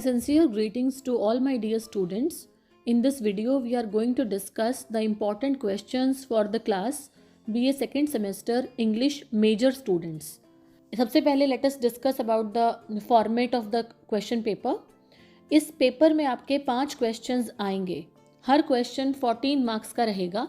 sincere greetings to all my dear students. In this video, we are going to discuss the important questions for the class BA second semester English major students. सबसे पहले let us discuss about the format of the question paper. इस paper में आपके 5 questions आएंगे. हर question 14 marks का रहेगा.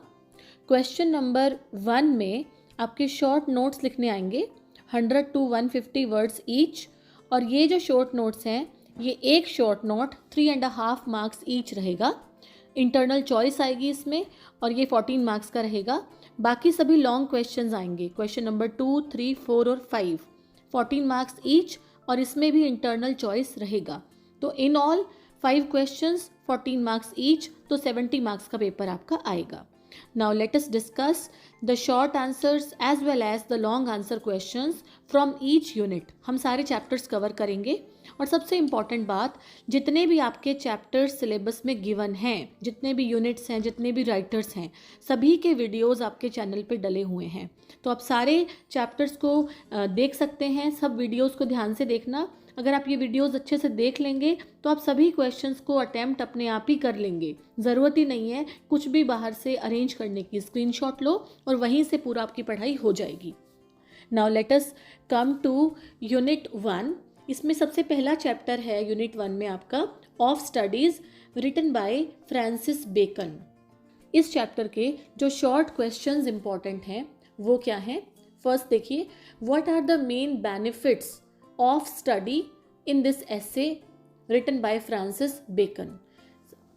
Question number 1 में आपके शॉर्ट नोट्स लिखने आएंगे 100 to 150 वर्ड्स ईच. और ये जो शॉर्ट नोट्स हैं, ये एक शॉर्ट नोट 3.5 मार्क्स ईच रहेगा. इंटरनल चॉइस आएगी इसमें और ये 14 मार्क्स का रहेगा. बाकी सभी लॉन्ग क्वेश्चंस आएंगे. क्वेश्चन नंबर 2, 3, 4 और 5 14 मार्क्स ईच और इसमें भी इंटरनल चॉइस रहेगा. तो in all 5 questions 14 marks each, तो 70 मार्क्स का पेपर आपका आएगा. Now let us discuss the short answers as well as the long answer questions from each unit. हम सारे चैप्टर्स कवर करेंगे. और सबसे इम्पॉर्टेंट बात, जितने भी आपके चैप्टर्स सिलेबस में गिवन हैं, जितने भी यूनिट्स हैं, जितने भी राइटर्स हैं, सभी के वीडियोस आपके चैनल पे डले हुए हैं. तो आप सारे चैप्टर्स को देख सकते हैं. सब वीडियोस को ध्यान से देखना. अगर आप ये वीडियोस अच्छे से देख लेंगे तो आप सभी क्वेश्चंस को अटेम्प्ट अपने आप ही कर लेंगे. ज़रूरत ही नहीं है कुछ भी बाहर से अरेंज करने की. स्क्रीनशॉट लो और वहीं से पूरा आपकी पढ़ाई हो जाएगी. Now let us come to unit 1. इसमें सबसे पहला चैप्टर है यूनिट 1 में आपका of studies written by Francis Bacon. इस चैप्टर के जो शॉर्ट क्वेश्चंस इंपॉर्टेंट हैं वो क्या हैं. फर्स्ट देखिए, what are the main benefits of study in this essay written by Francis Bacon.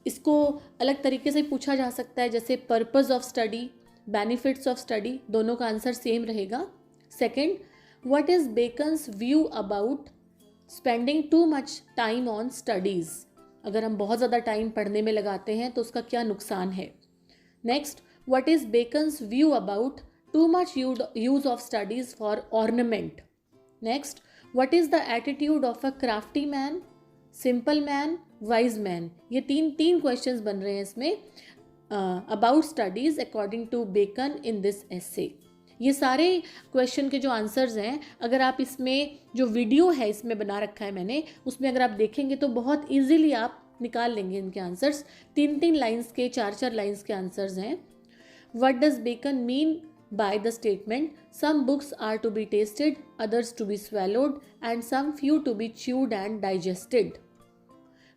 इसको अलग तरीके से पूछा जा सकता है, जैसे purpose of study, benefits of study, दोनों का आंसर सेम रहेगा. Second, what is Bacon's view about spending too much time on studies. अगर हम बहुत ज़्यादा टाइम पढ़ने में लगाते हैं तो उसका क्या नुकसान है. Next, what is Bacon's view about too much use of studies for ornament. Next, what is the attitude of a crafty man, simple man, wise man. ये तीन क्वेश्चंस बन रहे हैं इसमें about studies according to Bacon in this essay. ये सारे question के जो आंसर्स हैं, अगर आप इसमें जो वीडियो है इसमें बना रखा है मैंने, उसमें अगर आप देखेंगे तो बहुत इजीली आप निकाल लेंगे इनके आंसर्स. 3 लाइन्स के, 4 लाइन्स के आंसर्स हैं. What does Bacon mean by the statement some books are to be tasted, others to be swallowed, and some few to be chewed and digested.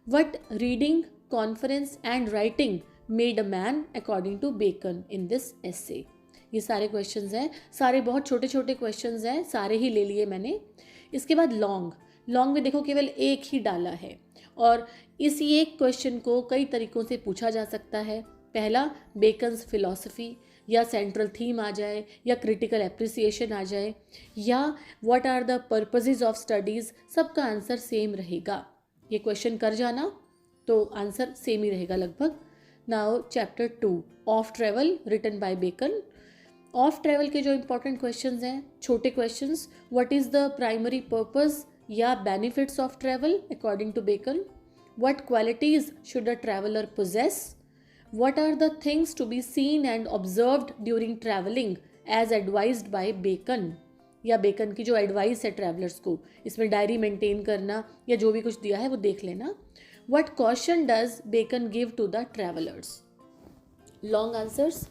What reading, conference and writing made a man according to Bacon in this essay. ये सारे questions हैं, सारे बहुत छोटे छोटे questions हैं, सारे ही ले लिए मैंने. इसके बाद लॉन्ग में देखो केवल एक ही डाला है और इसी एक क्वेश्चन को कई तरीकों से पूछा जा सकता है. पहला, बेकन्स फिलॉसफी, या सेंट्रल थीम आ जाए, या क्रिटिकल एप्रिसिएशन आ जाए, या what are the purposes of studies. सबका आंसर सेम रहेगा. ये क्वेश्चन कर जाना तो आंसर सेम ही रहेगा लगभग. Now chapter 2 of travel written by Bacon. Of travel के जो इंपॉर्टेंट क्वेश्चंस हैं, छोटे questions. What is the primary purpose या benefits of travel according to Bacon. What qualities should a traveller possess. What are the things to be seen and observed during traveling as advised by Bacon. या bacon की जो advice है travellers को, इसमें diary maintain करना या जो भी कुछ दिया है वो देख लेना. What caution does Bacon give to the travelers. Long answers.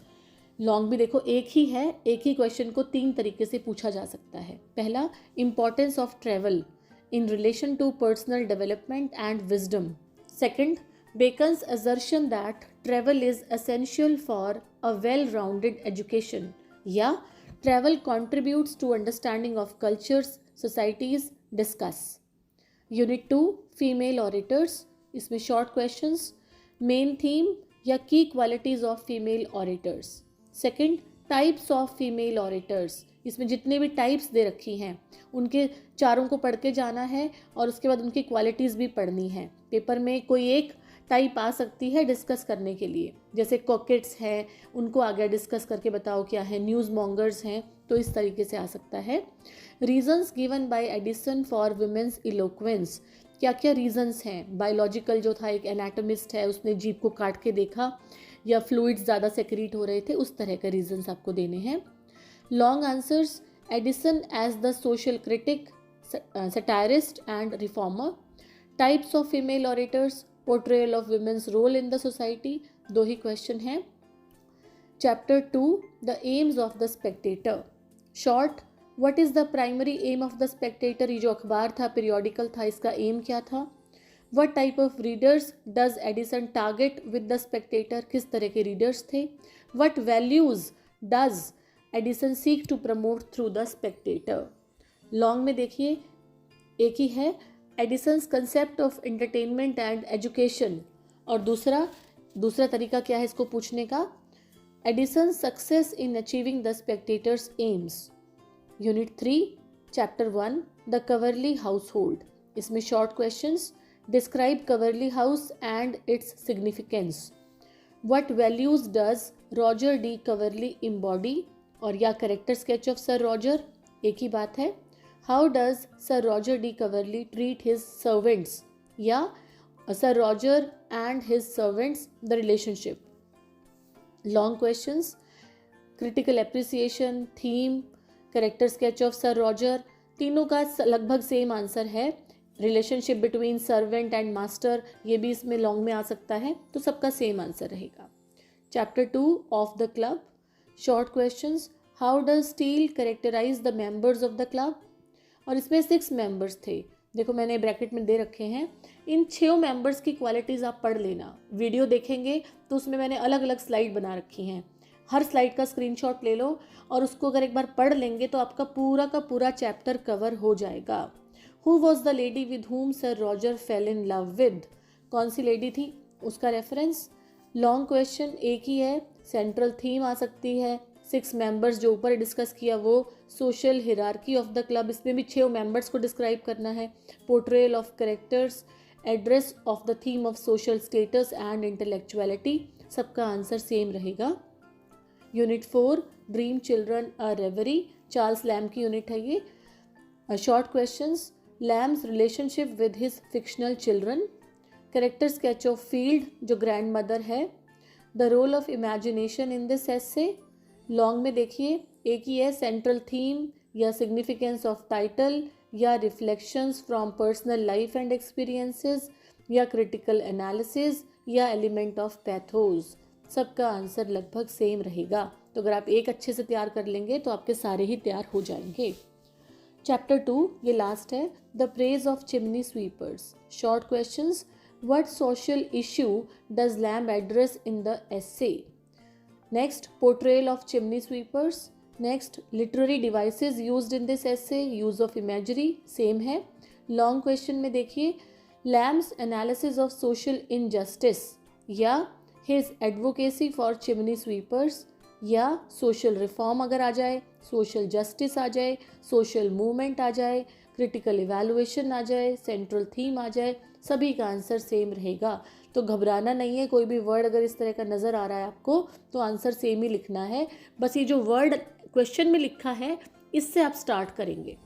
Long भी देखो एक ही है, एक ही क्वेश्चन को 3 तरीके से पूछा जा सकता है. पहला, importance of travel in relation to personal development and wisdom. Second, Bacon's assertion that travel is essential for a well-rounded education. या travel contributes to understanding of cultures, societies. Discuss. Unit 2 female orators. इसमें short questions. Main theme या key qualities of female orators. Second, types of female orators. इसमें जितने भी types दे रखी हैं उनके चारों को पढ़ के जाना है और उसके बाद उनकी क्वालिटीज़ भी पढ़नी है. पेपर में कोई एक टाइप आ सकती है डिस्कस करने के लिए, जैसे कॉकेट्स हैं, उनको आगे डिस्कस करके बताओ क्या है. न्यूज़ मॉन्गर्स हैं, तो इस तरीके से आ सकता है. Reasons given by Addison for women's eloquence. क्या क्या रीजंस हैं. बायोलॉजिकल जो था, एक एनाटोमिस्ट है, उसने जीभ को काट के देखा या फ्लूइड्स ज़्यादा सेक्रीट हो रहे थे, उस तरह के रीजंस आपको देने हैं. Long answers. Addison as the social critic, satirist and reformer. Types of female orators, portrayal of women's role in the society, 2 ही क्वेश्चन हैं। Chapter 2 the aims of the Spectator, short what is the primary aim of the Spectator, ये जो अखबार था periodical था, इसका aim क्या था। What type of readers does Addison target with the Spectator, किस तरह के रीडर्स थे। What values does Addison seek to promote through the Spectator. Long में देखिए एक ही है, Addison's concept of entertainment and education, और दूसरा तरीका क्या है इसको पूछने का, Addison success in achieving the Spectator's aims. Unit 3 chapter 1 the Coverley household, इसमें short questions, describe Coverley house and its significance. What values does Roger de Coverley embody, और या character sketch of sir Roger, एक ही बात है। How does sir Roger de Coverley treat his servants, या sir Roger and his servants the relationship. Long questions, critical appreciation, theme, character sketch of sir Roger, तीनों का लगभग same answer है। Relationship between servant and master, ये भी इसमें long में आ सकता है, तो सबका सेम आंसर रहेगा। Chapter 2 of the club, short questions, how does Steele characterize the members of the club, और इसमें 6 मेंबर्स थे, देखो मैंने ब्रैकेट में दे रखे हैं। इन 6 मेंबर्स की क्वालिटीज़ आप पढ़ लेना, वीडियो देखेंगे तो उसमें मैंने अलग अलग स्लाइड बना रखी हैं, हर स्लाइड का स्क्रीनशॉट ले लो और उसको अगर एक बार पढ़ लेंगे तो आपका पूरा का पूरा चैप्टर कवर हो जाएगा। Who was the lady with whom sir Roger fail in love with, कौन सी लेडी थी, उसका रेफरेंस। लॉन्ग क्वेश्चन एक ही है, सेंट्रल थीम आ सकती है, 6 मेंबर्स जो ऊपर डिस्कस किया वो, social hierarchy of the club, इसमें भी 6 मेंबर्स को डिस्क्राइब करना है, portrayal of characters, address of the theme of social status and intellectuality, सबका आंसर सेम रहेगा। Unit 4 dream children a reverie, Charles Lamb की यूनिट है ये। Short questions, Lamb's relationship with his fictional children, character sketch of Field जो grandmother है, the role of imagination in this essay. Long में देखिए एक ही है, सेंट्रल थीम या सिग्निफिकेंस ऑफ टाइटल, या reflections from personal life and experiences, या क्रिटिकल एनालिसिस, या एलिमेंट ऑफ पैथोज, सबका आंसर लगभग सेम रहेगा। तो अगर आप एक अच्छे से तैयार कर लेंगे तो आपके सारे ही तैयार हो जाएंगे। चैप्टर 2 ये लास्ट है, the praise of chimney sweepers, short questions, what social issue does Lamb address in the essay. Next, portrayal of chimney sweepers. Next, literary devices used in this essay, use of imagery, same है। Long question में देखिए, Lamb's analysis of social injustice, या his advocacy for chimney sweepers, या social reform अगर आ जाए, social justice आ जाए, social movement आ जाए, क्रिटिकल इवैल्यूएशन आ जाए, सेंट्रल थीम आ जाए, सभी का आंसर सेम रहेगा। तो घबराना नहीं है, कोई भी वर्ड अगर इस तरह का नज़र आ रहा है आपको तो आंसर सेम ही लिखना है। बस ये जो वर्ड क्वेश्चन में लिखा है इससे आप स्टार्ट करेंगे।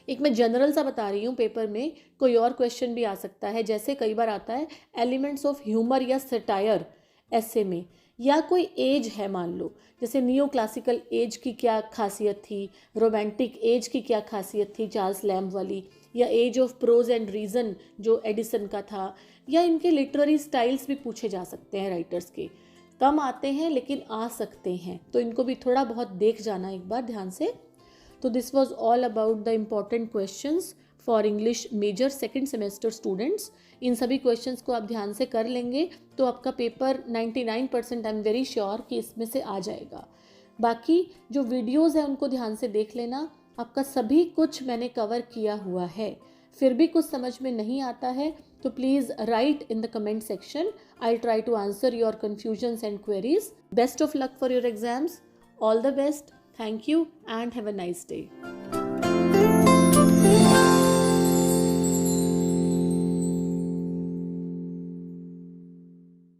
एक मैं जनरल सा बता रही हूँ, पेपर में कोई और क्वेश्चन भी आ सकता है, जैसे कई बार आता है एलिमेंट्स ऑफ ह्यूमर या सटायर ऐसे में, या कोई एज है मान लो, जैसे नियो क्लासिकल एज की क्या खासियत थी, रोमांटिक एज की क्या खासियत थी चार्ल्स लैम्ब वाली, या age of prose and reason जो एडिसन का था, या इनके लिटरेरी स्टाइल्स भी पूछे जा सकते हैं राइटर्स के। कम आते हैं लेकिन आ सकते हैं, तो इनको भी थोड़ा बहुत देख जाना एक बार ध्यान से। तो this was all about the important questions for English major second semester students. इन सभी क्वेश्चंस को आप ध्यान से कर लेंगे तो आपका paper 99% I am very sure कि इसमें से आ जाएगा। बाकी जो वीडियोज़ हैं उनको ध्यान से देख लेना, आपका सभी कुछ मैंने कवर किया हुआ है। फिर भी कुछ समझ में नहीं आता है तो please write in the comment section, I try to answer your confusions and queries. Best of luck for your exams, all the best, thank you and have a nice day.